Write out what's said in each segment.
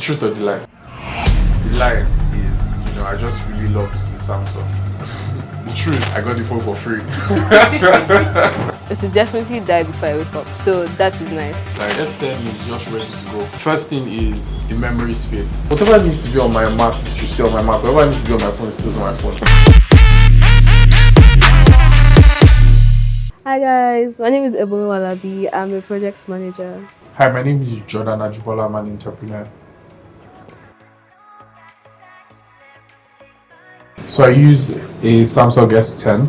truth or the lie? The lie is, I just really love this Samsung. The truth, I got the phone for free. It will definitely die before I wake up, so that is nice. Like S10 is just ready to go. First thing is the memory space. Whatever needs to be on my Mac should stay on my Mac. Whatever needs to be on my phone stays on my phone. Hi guys, my name is Ebun and I'm a project manager. Hi, my name is Jordan. I'm an entrepreneur. So I use a Samsung S10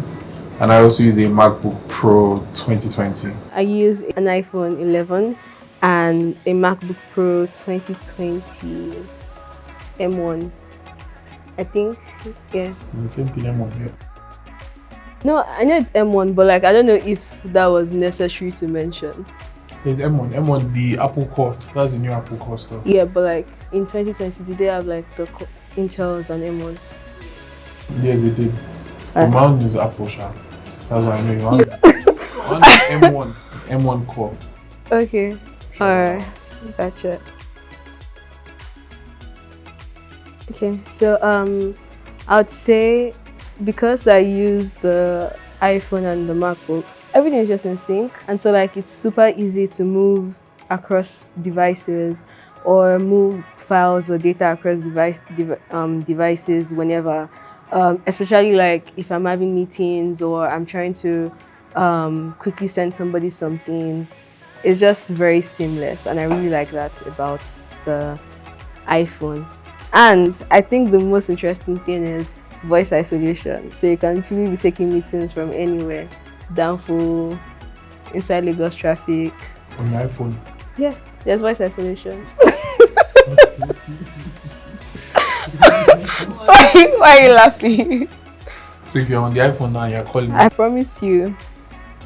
and I also use a MacBook Pro 2020. I use an iPhone 11 and a MacBook Pro 2020 M1. I think, yeah. The same thing M1 here. No, I know it's M1, but like I don't know if that was necessary to mention. There's M1, the Apple Core. That's the new Apple Core stuff. Yeah, but like in 2020, did they have like the Intels and M1? Yes, they did. The mine is Apple Sharp. That's what I know. On M1 Core. Okay, sure. Alright, gotcha. Okay, so I would say because I use the iPhone and the MacBook, everything is just in sync, and so like it's super easy to move across devices or move files or data across devices whenever, especially like if I'm having meetings or I'm trying to quickly send somebody something. It's just very seamless, and I really like that about the iPhone. And I think the most interesting thing is voice isolation, so you can actually be taking meetings from anywhere, downfall, inside Lagos traffic. On your iPhone? Yeah, there's voice isolation. Why are you laughing? So if you're on the iPhone now and you're calling me, I promise you,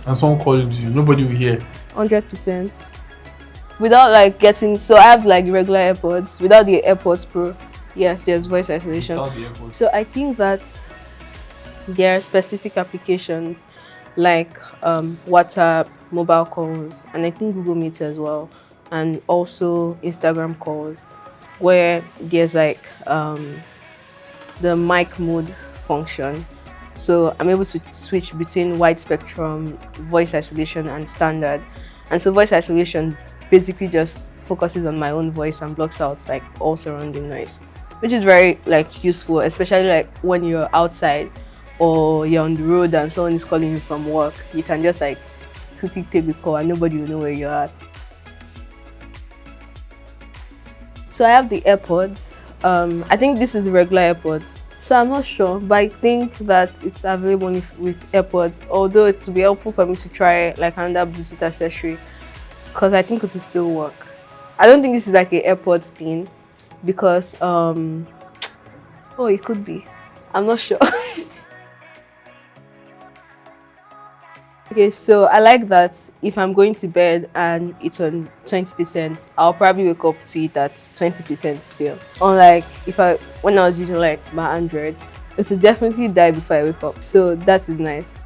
and someone calls you, nobody will hear. 100%. Without like getting, so I have like regular AirPods. Without the AirPods Pro, yes, there's voice isolation. Without the AirPods. So I think that there are specific applications like WhatsApp, mobile calls, and I think Google Meet as well, and also Instagram calls, where there's like the mic mode function. So I'm able to switch between wide spectrum, voice isolation, and standard. And so voice isolation basically just focuses on my own voice and blocks out like all surrounding noise, which is very like useful, especially like when you're outside or you're on the road and someone is calling you from work. You can just like quickly take the call and nobody will know where you're at. So I have the AirPods. I think this is regular AirPods. So I'm not sure, but I think that it's available with AirPods, although it would be helpful for me to try like another Bluetooth accessory, because I think it will still work. I don't think this is like a AirPods thing, because oh, it could be. I'm not sure. Okay, so I like that if I'm going to bed and it's on 20%, I'll probably wake up to it at 20% still. Unlike when I was using like my Android, it will definitely die before I wake up. So that is nice.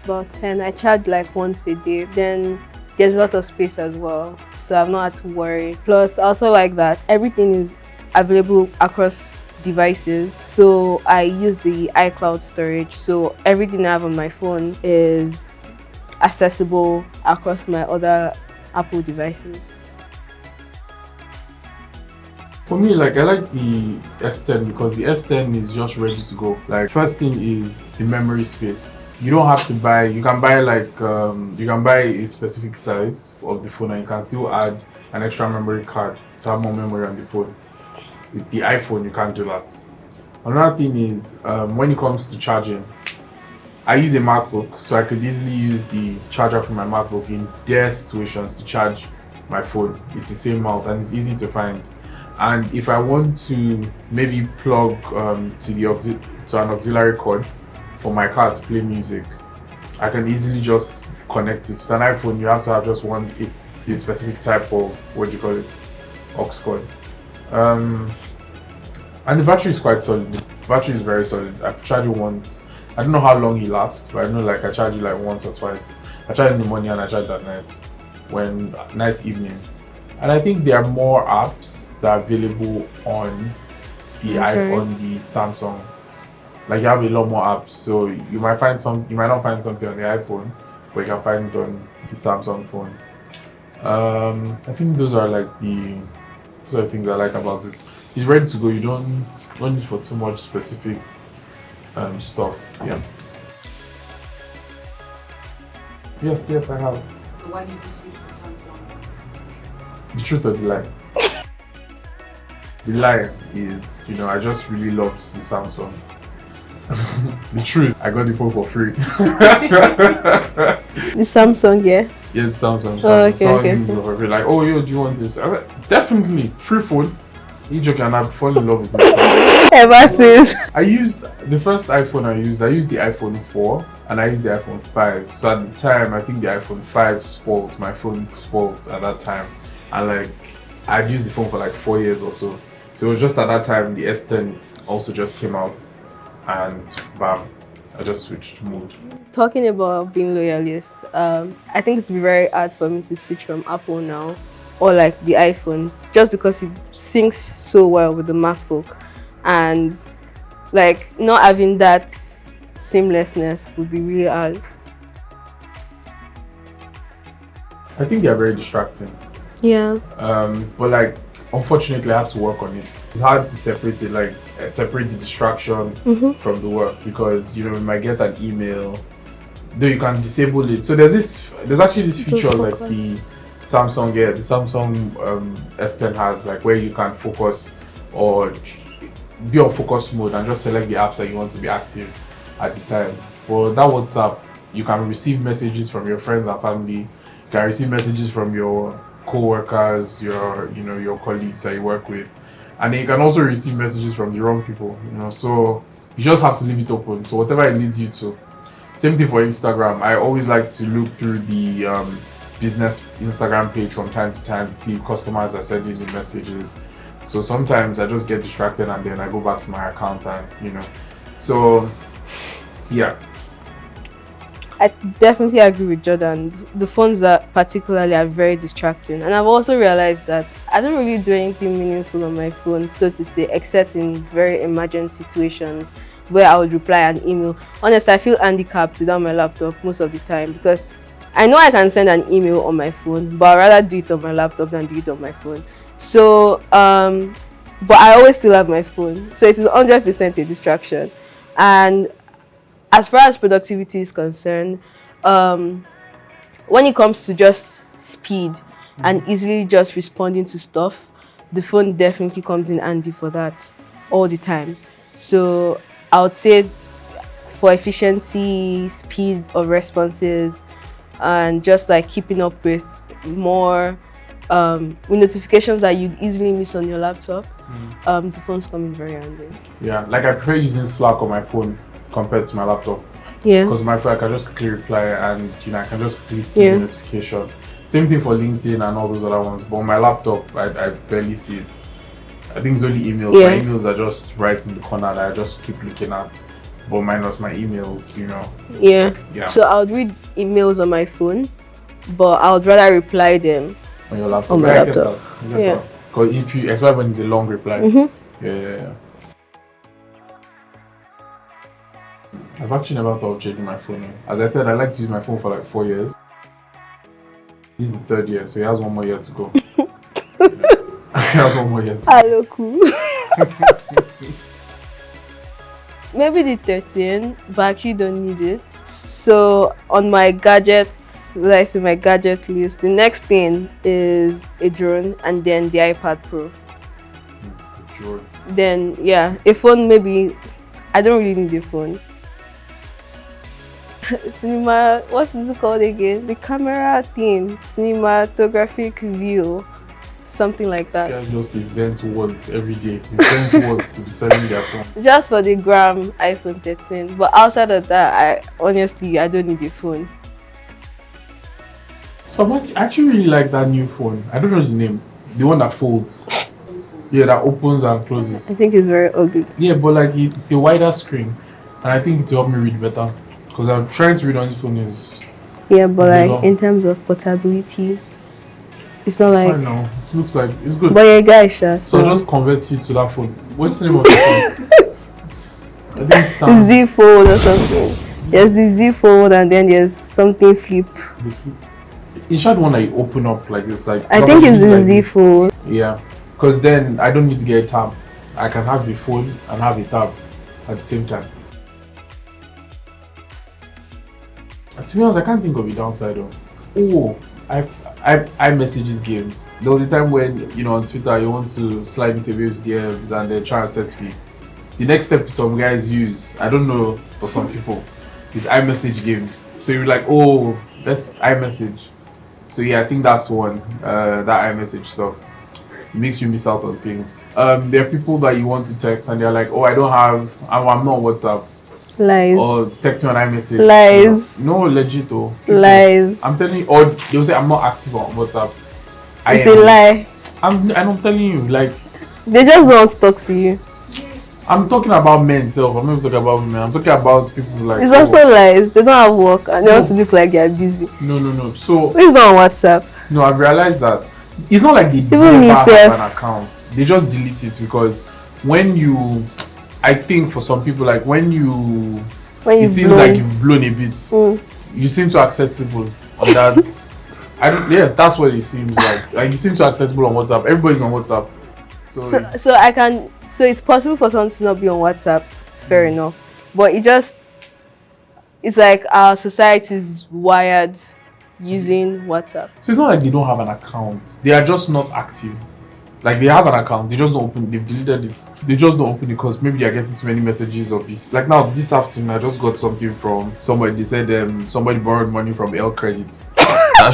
But then I charge like once a day. Then there's a lot of space as well, so I've not had to worry. Plus, I also like that everything is available across devices, so I use the iCloud storage, so everything I have on my phone is accessible across my other Apple devices. For me, like I like the S10 because the S10 is just ready to go. Like first thing is the memory space. You don't have to buy, you can buy like you can buy a specific size of the phone and you can still add an extra memory card to have more memory on the phone. With the iPhone, you can't do that. Another thing is when it comes to charging, I use a MacBook, so I could easily use the charger from my MacBook in their situations to charge my phone. It's the same mount and it's easy to find. And if I want to maybe plug to an auxiliary cord for my car to play music, I can easily just connect it. With an iPhone, you have to have just a specific type of aux cord. And the battery is quite solid. The battery is very solid. I've charged it once. I don't know how long it lasts, but I know like I charge it like once or twice. I charge it in the morning and I charge it at night. Evening, And I think there are more apps that are available on the iPhone, the Samsung. Like you have a lot more apps, so you might not find something on the iPhone, but you can find it on the Samsung phone. I think those are the things I like about it. It's ready to go. You don't need for too much specific stuff. Yeah. Yes, I have. So why did you switch to Samsung? The truth of the lie. The lie is, I just really love the Samsung. The truth, I got the phone for free. The Samsung, yeah. Yeah, the Samsung. Oh, okay, Someone okay. gave me for free, like, oh, yo, do you want this? I was like, definitely, free phone. You joking? And I fall in love with it. Ever since. I used the first iPhone I used the iPhone 4 and I used the iPhone 5. So at the time, I think the iPhone 5 spoiled, my phone spoiled at that time. And like, I'd used the phone for like 4 years or so. So it was just at that time the S10 also just came out and bam, I just switched mode. Talking about being loyalist, I think it's very hard for me to switch from Apple now or like the iPhone just because it syncs so well with the MacBook, and like not having that seamlessness would be really hard. I think they are very distracting. Yeah. But like, unfortunately, I have to work on it. It's hard to separate it, like separate the distraction from the work, because you might get an email, though you can disable it. So there's actually this feature like the Samsung S10 has, like where you can focus or be on focus mode and just select the apps that you want to be active at the time. For that WhatsApp, you can receive messages from your friends and family. You can receive messages from your co-workers, your colleagues that you work with, and then you can also receive messages from the wrong people. So you just have to leave it open. So whatever it leads you to. Same thing for Instagram. I always like to look through the business Instagram page from time to time to see if customers are sending me messages. So sometimes I just get distracted and then I go back to my account and so yeah. I definitely agree with Jordan. The phones that particularly are very distracting, and I've also realized that I don't really do anything meaningful on my phone, so to say, except in very emergent situations where I would reply an email. Honestly, I feel handicapped without my laptop most of the time because I know I can send an email on my phone, but I'd rather do it on my laptop than do it on my phone. So, but I always still have my phone, so it is 100% a distraction. And as far as productivity is concerned, when it comes to just speed and easily just responding to stuff, the phone definitely comes in handy for that all the time. So I would say for efficiency, speed of responses, and just like keeping up with more with notifications that you'd easily miss on your laptop, the phones come in very handy. Yeah, like I prefer using Slack on my phone compared to my laptop. Yeah. Because my phone I can just quickly reply and I can just quickly see the notification. Same thing for LinkedIn and all those other ones. But on my laptop, I barely see it. I think it's only emails. Yeah. My emails are just right in the corner that I just keep looking at. But minus my emails, Yeah. So I would read emails on my phone, but I would rather reply them on your laptop. On my laptop. Yeah. Because especially when it's a long reply. Yeah. I've actually never thought of changing my phone. As I said, I like to use my phone for like 4 years. This is the 3rd year, so he has 1 more year to go. He has 1 more year to go. Hello, cool. Maybe the 13, but I actually don't need it. So on my gadgets, let's see my gadget list, the next thing is a drone and then the iPad Pro. A drone. Then a phone. Maybe I don't really need a phone. Cinema, what is it called again? The camera thing, cinematographic view, something like that. This guy just invents words every day. Invents words to be selling their phone. Just for the gram, iPhone 13. But outside of that, I don't need a phone. So I actually really like that new phone. I don't know the name. The one that folds. Yeah, that opens and closes. I think it's very ugly. Yeah, but like it's a wider screen, and I think it will help me read better. Because I'm trying to read on this phone but like in terms of portability, It's not I like. know. It looks like it's good. But you're a guy, sure. So I'll just convert you to that phone. What's the name of the phone? I think Z Fold or something. There's the Z Fold and then there's something flip. You should one that you open up like this, like. I think it's the like Z Fold. Yeah, because then I don't need to get a tab. I can have the phone and have a tab at the same time. And to be honest, I can't think of a downside of. Oh, I messages games. There was a time when on Twitter you want to slide into people's DMs and they try and set me. The next step some guys use, I don't know for some people, is iMessage games. So you're like, oh, that's iMessage. So yeah, I think that's one. That iMessage stuff. It makes you miss out on things. There are people that you want to text and they're like, oh, I'm not on WhatsApp. Lies. Or text me on iMessage. Lies. No, legit though. Lies. I'm telling you, or they'll say I'm not active on WhatsApp. It's a lie. I'm telling you, like they just don't want to talk to you. I'm talking about men self. I'm not even talking about women. I'm talking about people like. It's also lies. They don't have work and they want to look like they're busy. No. So who's not on WhatsApp? No, I've realized that it's not like they even never have an account. They just delete it because when you, I think for some people, like when it seems like you've blown a bit. You seem too accessible on that. That's what it seems like. Like you seem too accessible on WhatsApp. Everybody's on WhatsApp. So it's possible for someone to not be on WhatsApp. Fair enough, but it's like our society is wired using WhatsApp. So it's not like they don't have an account. They are just not active. Like they have an account, they just don't open. They've deleted it. They just don't open it because maybe they are getting too many messages of this. Like now, this afternoon, I just got something from somebody. They said somebody borrowed money from L Credits. I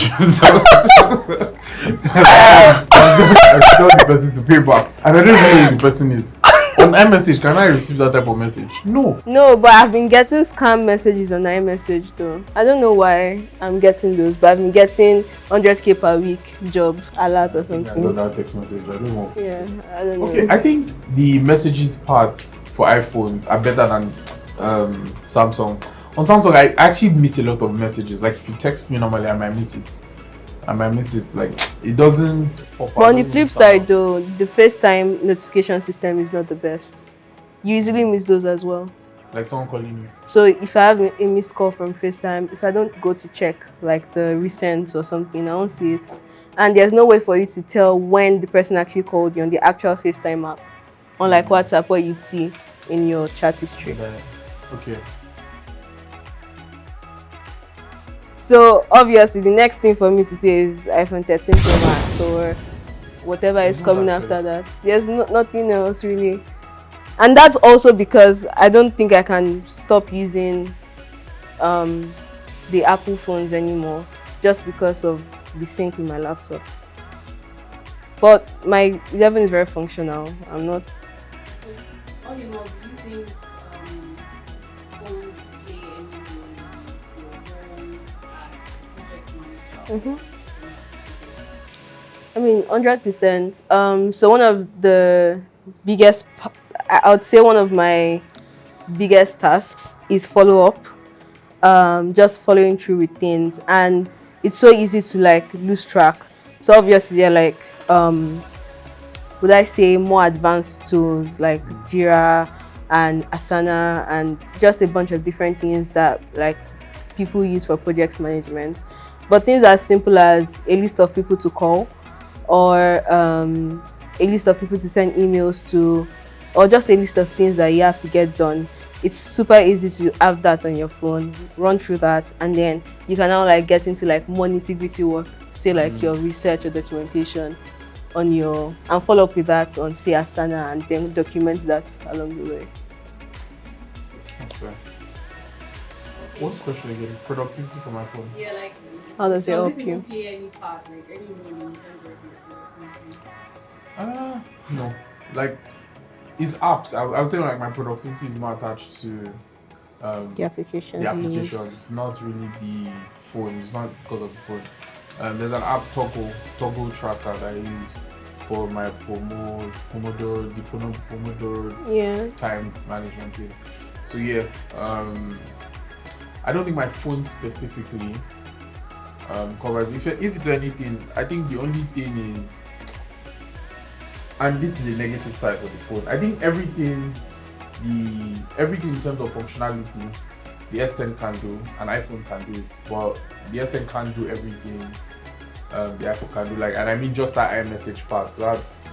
told the person to pay back, and I don't even know who the person is. On iMessage, can I receive that type of message? No. No, but I've been getting scam messages on iMessage though. I don't know why I'm getting those, but I've been getting 100k per week job alert or something. I got that text message. I don't know. Yeah, I don't know. Okay, I think the messages part for iPhones are better than Samsung. On Samsung, I actually miss a lot of messages. Like if you text me normally, I might miss it. Like it doesn't pop up. But on the flip side though, the FaceTime notification system is not the best. You easily miss those as well. Like someone calling you. So if I have a missed call from FaceTime, if I don't go to check like the recent or something, I won't see it. And there's no way for you to tell when the person actually called you on the actual FaceTime app. Unlike WhatsApp where you see in your chat history. Okay. So obviously the next thing for me to say is iPhone 13 Pro Max or whatever is coming after that. There's nothing else really. And that's also because I don't think I can stop using the Apple phones anymore just because of the sync with my laptop. But my 11 is very functional. I'm not... All in all, do you think phones play any role in your role as project manager? I mean, 100%. So one of the biggest, I would say one of my biggest tasks is follow-up. Just following through with things. And it's so easy to like lose track. So obviously they're like, would I say more advanced tools like Jira and Asana and just a bunch of different things that like people use for project management. But things as simple as a list of people to call or a list of people to send emails to or just a list of things that you have to get done. It's super easy to have that on your phone, run through that, and then you can now like get into like more nitty-gritty work, say like your research or documentation on your, and follow up with that on say Asana and then document that along the way. Okay. What's the question again? Productivity for my phone? Yeah, like How does it does help it you? even play any part, like any role in terms of your productivity? No. Like it's apps. I would say like my productivity is more attached to The applications. the application. It's not really the phone. It's not because of the phone. There's an app toggle tracker that I use for my Pomodoro time management with. So yeah, I don't think my phone specifically covers. If it's anything, I think the only thing is, and this is a negative side of the phone. I think everything in terms of functionality, the S10 can do, an iPhone can do it, but the S10 can't do everything the iPhone can do. Like, and I mean just that iMessage part. So that's,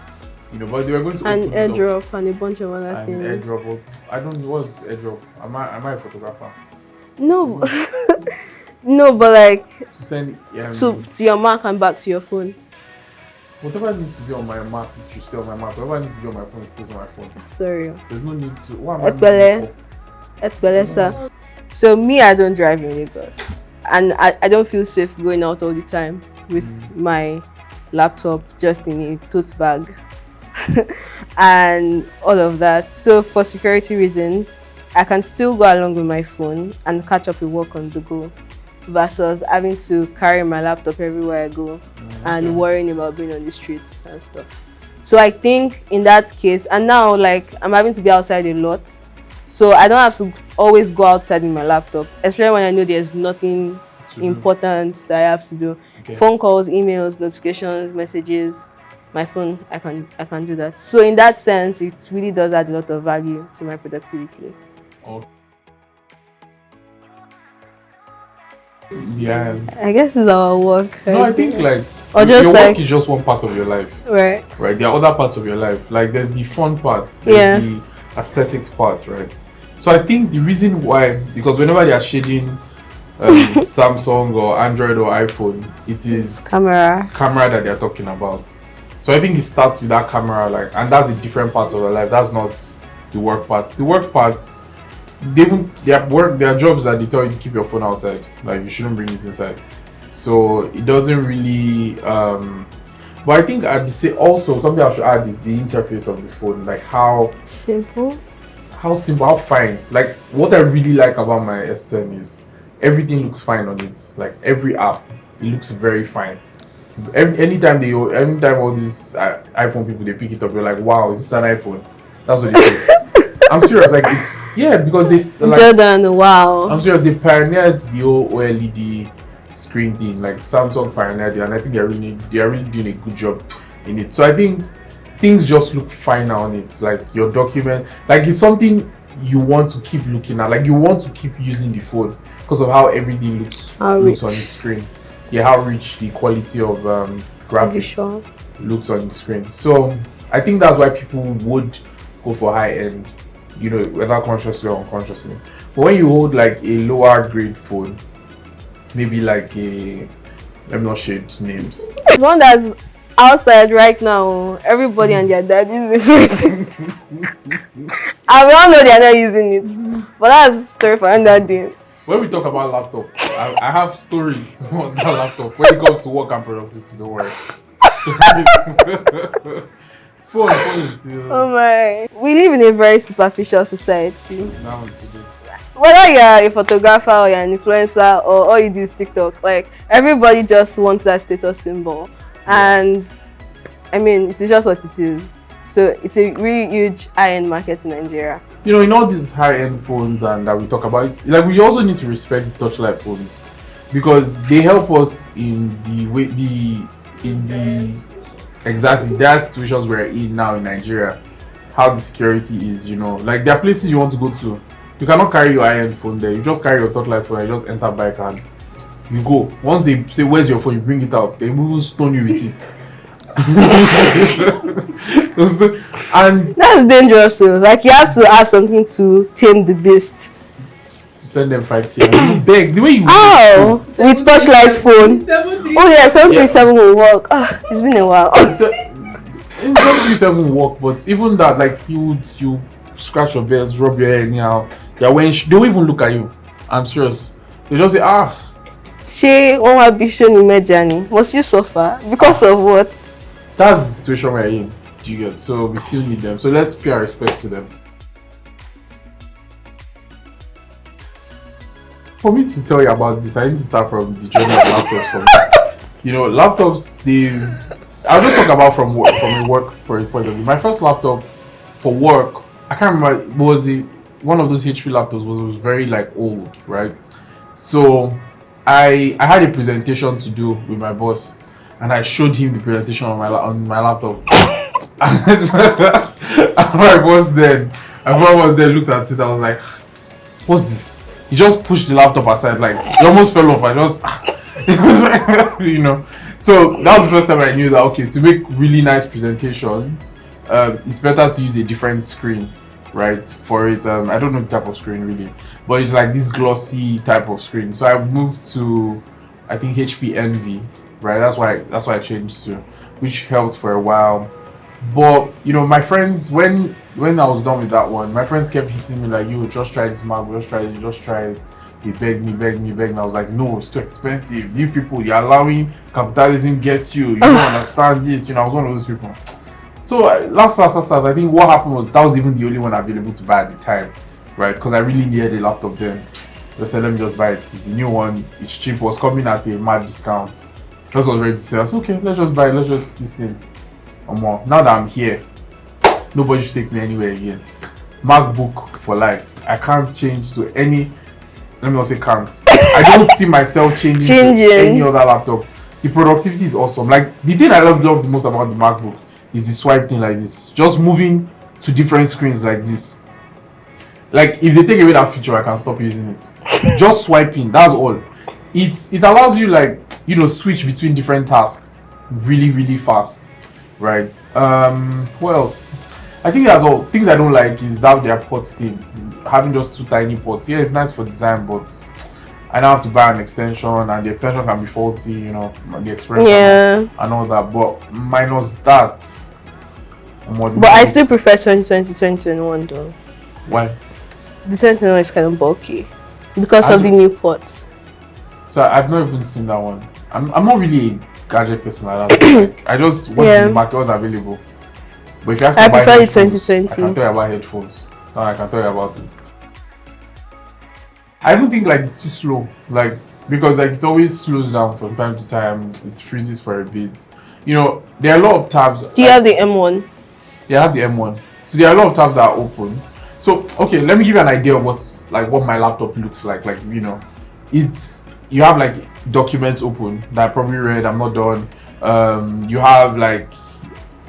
but they were going to and open it up. AirDrop and a bunch of other And things. AirDrop, but I don't know what's AirDrop. Am I a photographer? No, no, but like To send to your Mac and back to your phone. whatever needs to be on my Mac, it should stay on my Mac. Whatever needs to be on my phone, it stays on my phone. Sorry. There's no need to. What am I Ekpele. looking Ekpele, sir. So me, I don't drive in Lagos, and I don't feel safe going out all the time with my laptop just in a tote bag and all of that. So for security reasons, I can still go along with my phone and catch up with work on the go, versus having to carry my laptop everywhere I go and worrying about being on the streets and stuff. So I think in that case, and now like I'm having to be outside a lot, so I don't have to always go outside with my laptop, especially when I know there's nothing important that I have to do. Okay. Phone calls, emails, notifications, messages, my phone, I can do that. So in that sense, it really does add a lot of value to my productivity. Okay. Yeah. I guess it's our work. No, I think like or just your like work is just one part of your life. right. Right. There are other parts of your life. Like there's the fun part, there's the aesthetics part, right? So I think the reason why, because whenever they are shading Samsung or Android or iPhone, it is Camera that they're talking about. So I think it starts with that camera, like, and that's a different part of their life. That's not the work parts. The work parts, their jobs that they tell you to keep your phone outside. Like you shouldn't bring it inside. So it doesn't really. But I think also something I should add is the interface of the phone, like how simple, how fine. Like what I really like about my S10 is everything looks fine on it. Like every app, it looks very fine. Anytime all these iPhone people they pick it up, you're like, wow, is this an iPhone? That's what they say. I'm serious, like because they like Jordan, wow. I'm serious, they pioneered the whole OLED screen thing, like Samsung pioneered it, and I think they're really doing a good job in it. So I think things just look fine on it. Like your document, like it's something you want to keep looking at, like you want to keep using the phone because of how everything looks on the screen. Yeah, how rich the quality of graphics looks on the screen. So I think that's why people would go for high end, whether consciously or unconsciously. But when you hold like a lower grade phone, maybe like let me not shade names. It's one that's outside right now. Everybody and their dad is using it. And we all know they're not using it. But that's a story for another day. When we talk about laptop, I have stories on that laptop. When it comes to work and productivity, don't worry. Phone is still. Oh my. We live in a very superficial society. Now today. Whether you're a photographer or you're an influencer or all you do is TikTok, like everybody just wants that status symbol. And I mean, it's just what it is. So it's a really huge high-end market in Nigeria. In all these high-end phones and that we talk about, like we also need to respect the touchlight phones because they help us in exactly there are situations we're in now in Nigeria. How the security is, like there are places you want to go to. You cannot carry your high-end phone there. You just carry your touchlight phone and you just enter bike and you go. Once they say where's your phone, you bring it out. They will stone you with it. And that's dangerous too. Like you have to have something to tame the beast. Send them 5K and you beg the way you with touchlight phone. Oh yeah, 737 will work. It's been a while. 737 will work, but even that, like you scratch your bells, rub your hair anyhow. They won't even look at you. I'm serious. They just say She won't be shown in my journey. Must you suffer because of what? That's the situation we're in. Do you get? So we still need them. So let's pay our respects to them. For me to tell you about this, I need to start from the journey of laptops. Laptops. I'll just talk about from a work point of view. My first laptop for work, I can't remember. Was one of those HP laptops was very like old, right? So I had a presentation to do with my boss, and I showed him the presentation on my laptop. And my boss then, my boss was there, looked at it. I was like, "What's this?" He just pushed the laptop aside, like he almost fell off. I just, So that was the first time I knew that okay, to make really nice presentations, it's better to use a different screen, right? For it, I don't know the type of screen really, but it's like this glossy type of screen. So I moved to, I think HP Envy, right? That's why I changed to, which helped for a while. But my friends, when I was done with that one, my friends kept hitting me like, "You just try this Mac, just try it." They begged me. And I was like, "No, it's too expensive. These people, you're allowing capitalism gets you. You don't understand this." I was one of those people. So last, I think what happened was that was even the only one available to buy at the time, right? Because I really needed a laptop then. Just said, let me just buy it. It's the new one. It's cheap. It was coming at a mad discount. Just was ready to say, okay, let's just buy it. Let's just this thing. Now that I'm here, nobody should take me anywhere again. MacBook for life. I can't change to any. Let me not say can't. I don't see myself changing to any other laptop. The productivity is awesome. Like the thing I love the most about the MacBook is the swipe thing like this. Just moving to different screens like this. Like if they take away that feature, I can stop using it. Just swiping. That's all. It allows you like switch between different tasks really really fast. Right. What else? I think that's all. Things I don't like is that their ports thing. Having just two tiny ports. Yeah, it's nice for design, but I now have to buy an extension, and the extension can be faulty. The expression and all that. But minus that. But I still prefer 2020, 2021 though. Why? The 2021 is kind of bulky because of the new ports. So I've not even seen that one. I'm not really a gadget person like that. I just want the market was available. But if you have to buy prefer headphones, the 2020. I can tell you about headphones. No, I can tell you about it. I don't think like it's too slow. Like because like it always slows down from time to time. It freezes for a bit. There are a lot of tabs. Do you have the M1? Yeah, I have the M1. So there are a lot of tabs that are open. So okay, let me give you an idea of what my laptop looks like. Like it's you have like documents open that I probably read. I'm not done. You have like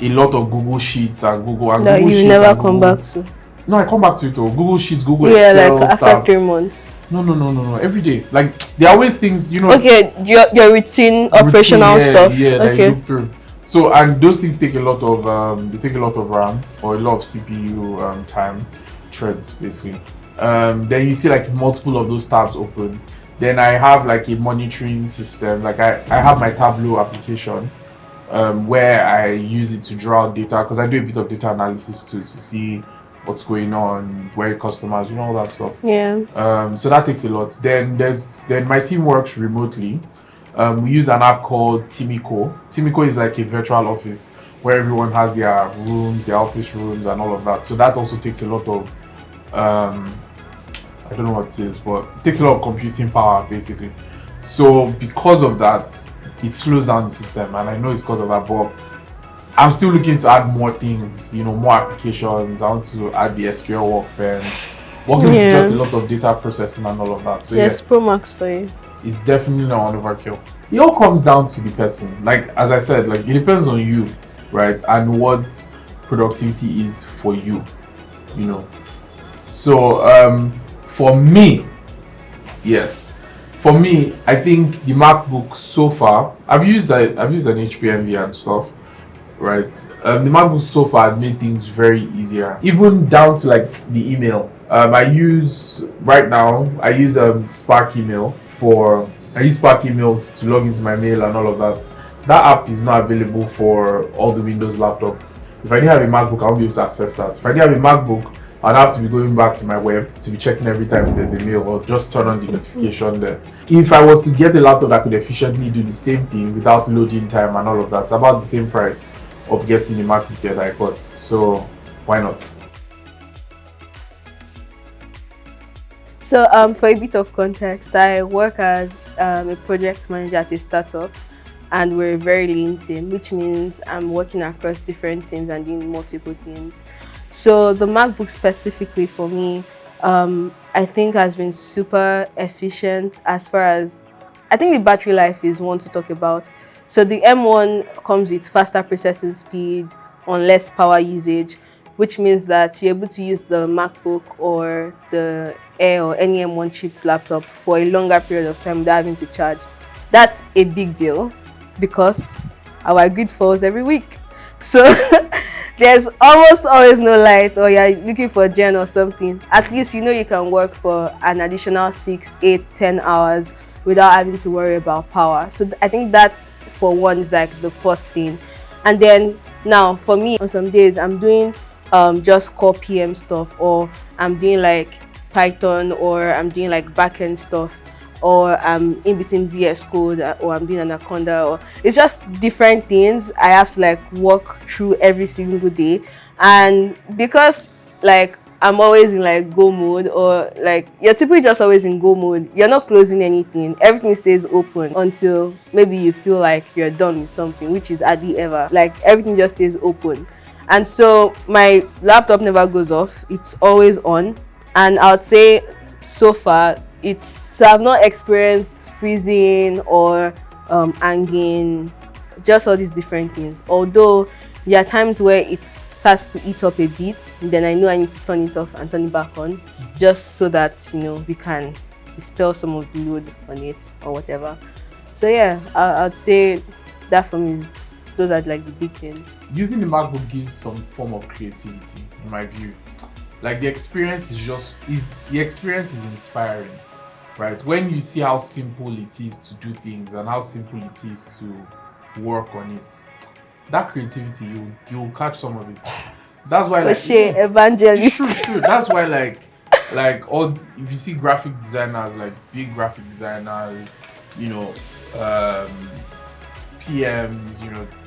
a lot of Google Sheets and Google and that Google you Sheets never and come Google. back to. No, I come back to it though. Google Sheets, Google Excel, like after tabs. 3 months. No. Every day. Like there are always things, Okay, your routine operational stuff. Yeah, that okay. you look through. So and those things take a lot of they take a lot of RAM or a lot of CPU time threads basically. Then you see like multiple of those tabs open. Then I have like a monitoring system. Like I have my Tableau application where I use it to draw out data because I do a bit of data analysis too to see what's going on, where customers, all that stuff. Yeah. So that takes a lot. Then my team works remotely. We use an app called Timiko. Timiko is like a virtual office where everyone has their rooms, their office rooms, and all of that. So that also takes a lot of I don't know what it is, but it takes a lot of computing power basically. So because of that, it slows down the system, and I know it's because of that. But I'm still looking to add more things, more applications. I want to add the SQL workbench, working with just a lot of data processing and all of that. So yes, Pro Max for you. It's definitely not an overkill. It all comes down to the person. Like as I said, like it depends on you, right? And what productivity is for you, So for me, yes. For me, I think the MacBook so far, I've used an HP Envy and stuff, right? The MacBook so far has made things very easier, even down to like the email. I use Spark email to log into my mail and all of that. That app is not available for all the Windows laptop. If I didn't have a MacBook, I won't be able to access that. If I didn't have a MacBook, I'd have to be going back to my web to be checking every time there's a mail or just turn on the notification there. If I was to get a laptop that could efficiently do the same thing without loading time and all of that, it's about the same price of getting a MacBook that I got. So why not? So for a bit of context, I work as a project manager at a startup, and we're a very lean team, which means I'm working across different teams and doing multiple things. So the MacBook specifically for me, I think has been super efficient as far as I think the battery life is one to talk about. So the M1 comes with faster processing speed on less power usage, which means that you're able to use the MacBook or the Air or any M1 chipped laptop for a longer period of time without having to charge. That's a big deal because our grid falls every week. So there's almost always no light, or you're looking for gen or something. At least you know you can work for an additional 6, 8, 10 hours without having to worry about power. So I think that's for one is like the first thing. And then now for me, on some days I'm doing just core PM stuff, or I'm doing like Python, or I'm doing like backend stuff, or I'm in between VS Code, or I'm doing Anaconda, or it's just different things I have to like work through every single day. And because like I'm always in like go mode, or like you're typically just always in go mode, you're not closing anything, everything stays open until maybe you feel like you're done with something, which is hardly ever. Like everything just stays open. And so my laptop never goes off, it's always on. And I would say so far I've not experienced freezing or hanging, just all these different things. Although there are times where it starts to eat up a bit, then I know I need to turn it off and turn it back on, just so that we can dispel some of the load on it or whatever. So yeah, I'd say that for me those are like the big things. Using the MacBook gives some form of creativity, in my view. Like the experience is inspiring, right? When you see how simple it is to do things and how simple it is to work on it, that creativity you'll catch some of it. That's why like evangelist. True. That's why like all, if you see graphic designers, like big graphic designers, PMs,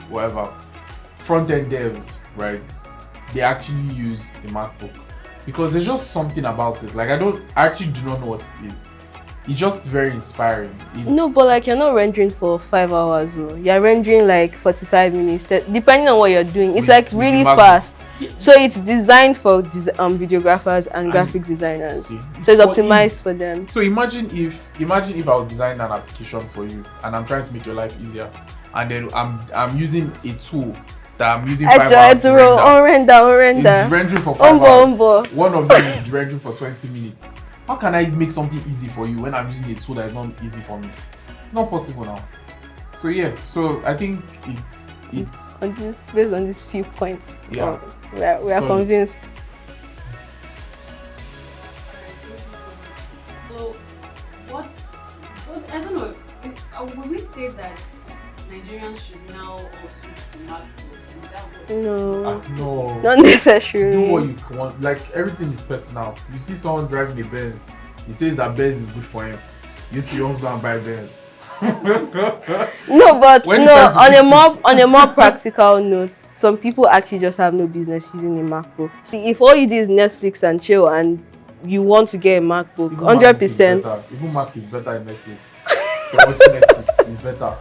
whatever, front end devs, right? They actually use the MacBook because there's just something about it. Like I actually do not know what it is. It's just very inspiring. No, but like you're not rendering for 5 hours, though. You're rendering like 45 minutes, depending on what you're doing. It's like really fast. So it's designed for videographers and graphic designers. So it's optimized for them. So imagine if I was designing an application for you and I'm trying to make your life easier, and then I'm using a tool that I'm using 5 hours to render. It's rendering for 5 hours. One of them is rendering for 20 minutes. How can I make something easy for you when I'm using a tool that is not easy for me? It's not possible now. So yeah, so I think it's based on these few points. Yeah, we are convinced. So what I don't know. Will we say that Nigerians should now all switch to MacBook? No, not necessarily. Do what you want. Like everything is personal. You see someone driving a Benz, he says that Benz is good for him. You two don't go and buy Benz. No, but on a more practical note, some people actually just have no business using a MacBook. If all you do is Netflix and chill, and you want to get a MacBook, 100%. Even Mac is better than Netflix. Netflix is better.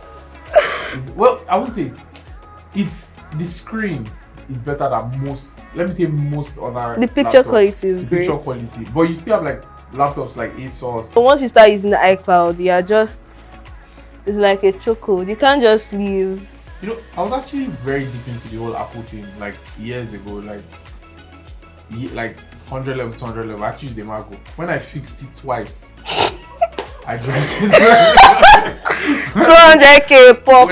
Well, I wouldn't say it's the screen is better than most. Let me say most other. The picture quality is great. Picture quality, but you still have like laptops like ASUS. So once you start using the iCloud, you are just, it's like a chokehold. You can't just leave. I was actually very deep into the whole Apple thing like years ago, like 100 level, 200 level. I actually used the MacBook. When I fixed it twice, I dropped it. 200k pop.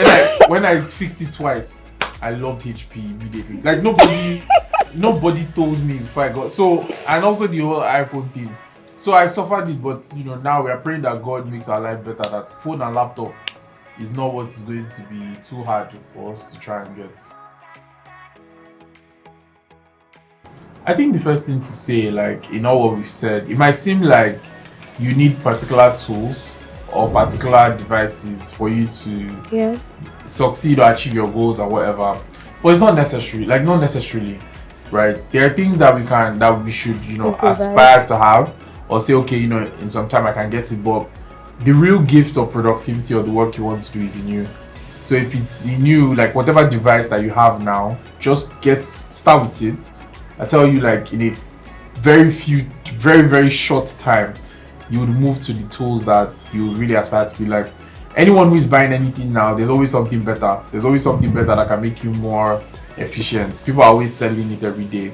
When I fixed it twice, I loved HP immediately. Like nobody told me before I got so, and also the whole iPhone thing. So I suffered it, but now we are praying that God makes our life better. That phone and laptop is not what is going to be too hard for us to try and get. I think the first thing to say, like in all what we've said, it might seem like you need particular tools or particular devices for you to succeed or achieve your goals or whatever, but it's not necessary. Like not necessarily, right? There are things that we should aspire to have, or say okay, in some time I can get it. But the real gift of productivity or the work you want to do is in you. So if it's in you, like whatever device that you have now, just start with it. I tell you, like in a very very short time, you would move to the tools that you really aspire to be. Like anyone who is buying anything now, there's always something better. There's always something better that can make you more efficient. People are always selling it every day.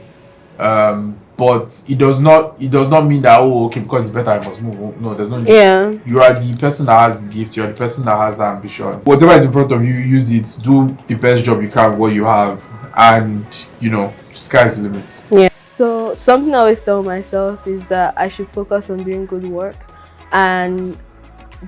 But it does not mean that, oh, okay, because it's better I must move. No, there's no need. Yeah. You are the person that has the gift, you are the person that has the ambition. Whatever is in front of you, use it, do the best job you can with what you have, and sky's the limit. Yeah. So something I always tell myself is that I should focus on doing good work, and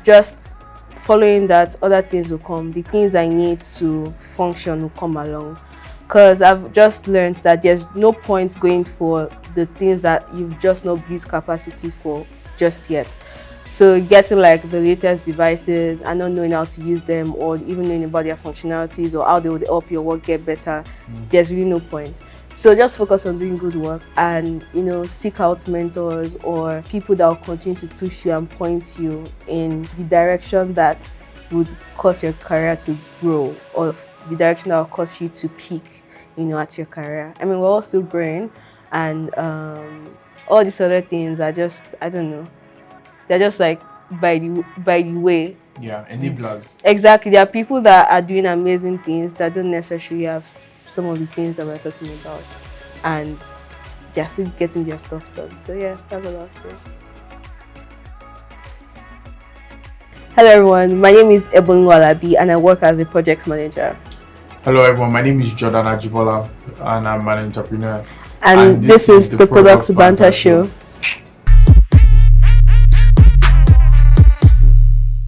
just following that, other things will come. The things I need to function will come along. Because I've just learned that there's no point going for the things that you've just not built capacity for just yet. So getting like the latest devices and not knowing how to use them, or even knowing about their functionalities or how they would help your work get better, there's really no point. So just focus on doing good work, and seek out mentors or people that will continue to push you and point you in the direction that would cause your career to grow, or the direction that will cause you to peak at your career. I mean, we're all still growing, and all these other things are just, I don't know, they're just like by the way. Yeah, enablers. Exactly. There are people that are doing amazing things that don't necessarily have some of the things that we're talking about, and they're still getting their stuff done. So yeah, that's all I'll say. Hello everyone, my name is Ebun and I work as a project manager. Hello everyone, my name is Jordan Ajibola and I'm an entrepreneur. And this is the Product Banter Show.